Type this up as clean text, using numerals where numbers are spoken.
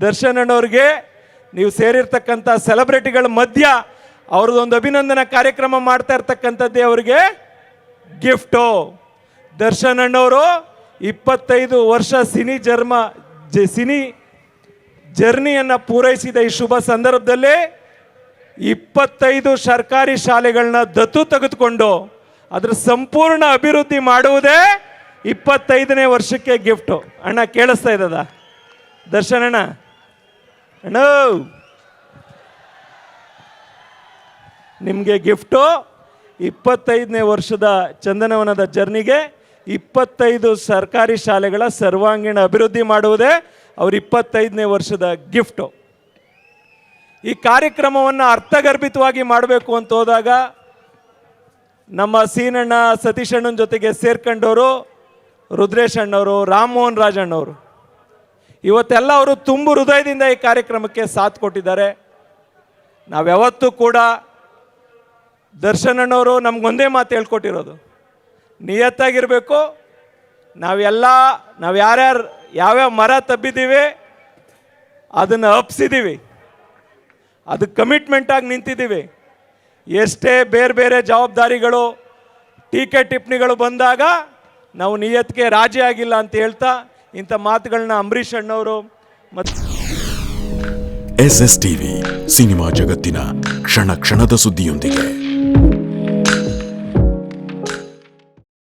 ದರ್ಶನ್ ಅಣ್ಣವ್ರಿಗೆ ನೀವು ಸೇರಿರ್ತಕ್ಕಂಥ ಸೆಲೆಬ್ರಿಟಿಗಳ ಮಧ್ಯ ಅವ್ರದ್ದೊಂದು ಅಭಿನಂದನಾ ಕಾರ್ಯಕ್ರಮ ಮಾಡ್ತಾ ಇರ್ತಕ್ಕಂಥದ್ದೇ ಅವರಿಗೆ ಗಿಫ್ಟು. ದರ್ಶನ್ ಅಣ್ಣವರು 25 ವರ್ಷ ಸಿನಿ ಜರ್ನಿಯನ್ನು ಪೂರೈಸಿದ ಈ ಶುಭ ಸಂದರ್ಭದಲ್ಲಿ 25 ಸರ್ಕಾರಿ ಶಾಲೆಗಳನ್ನ ದತ್ತು ತೆಗೆದುಕೊಂಡು ಅದರ ಸಂಪೂರ್ಣ ಅಭಿವೃದ್ಧಿ ಮಾಡುವುದೇ 25ನೇ ವರ್ಷಕ್ಕೆ ಗಿಫ್ಟು. ಅಣ್ಣ ಕೇಳಿಸ್ತಾ ಇದ್ದದ ದರ್ಶನ್ ಅಣ್ಣ? ಅಣ್ಣ ನಿಮಗೆ ಗಿಫ್ಟು 25ನೇ ವರ್ಷದ ಚಂದನವನದ ಜರ್ನಿಗೆ 25 ಸರ್ಕಾರಿ ಶಾಲೆಗಳ ಸರ್ವಾಂಗೀಣ ಅಭಿವೃದ್ಧಿ ಮಾಡುವುದೇ ಅವ್ರ 25ನೇ ವರ್ಷದ ಗಿಫ್ಟು. ಈ ಕಾರ್ಯಕ್ರಮವನ್ನು ಅರ್ಥಗರ್ಭಿತವಾಗಿ ಮಾಡಬೇಕು ಅಂತ ಹೋದಾಗ ನಮ್ಮ ಸೀನಣ್ಣ ಸತೀಶ್ ಅಣ್ಣನ ಜೊತೆಗೆ ಸೇರ್ಕೊಂಡವರು ರುದ್ರೇಶ್ ಅಣ್ಣವರು, ರಾಮಮೋಹನ್ ರಾಜ್ ಅಣ್ಣವರು, ಇವತ್ತೆಲ್ಲ ಅವರು ತುಂಬು ಹೃದಯದಿಂದ ಈ ಕಾರ್ಯಕ್ರಮಕ್ಕೆ ಸಾಥ್ ಕೊಟ್ಟಿದ್ದಾರೆ. ನಾವ್ಯಾವತ್ತೂ ಕೂಡ ದರ್ಶನ್ ಅಣ್ಣವರು ನಮಗೊಂದೇ ಮಾತು ಹೇಳ್ಕೊಟ್ಟಿರೋದು, ನಿಯತ್ತಾಗಿರಬೇಕು. ನಾವು ಯಾವ್ಯಾವ ಮರ ತಬ್ಬಿದ್ದೀವಿ ಅದನ್ನು ಅಪ್ಸಿದ್ದೀವಿ, ಅದು ಕಮಿಟ್ಮೆಂಟಾಗಿ ನಿಂತಿದ್ದೀವಿ. ಎಷ್ಟೇ ಬೇರೆ ಬೇರೆ ಜವಾಬ್ದಾರಿಗಳು ಟೀಕೆ ಟಿಪ್ಪಣಿಗಳು ಬಂದಾಗ ನಾವು ನಿಯತ್ಗೆ ರಾಜಿ ಆಗಿಲ್ಲ ಅಂತ ಹೇಳ್ತಾ ಇಂಥ ಮಾತುಗಳನ್ನ ಅಂಬರೀಷ್ ಅಣ್ಣವರು ಮತ್ತು SS TV ಸಿನಿಮಾ ಜಗತ್ತಿನ ಕ್ಷಣ ಕ್ಷಣದ ಸುದ್ದಿಯೊಂದಿಗೆ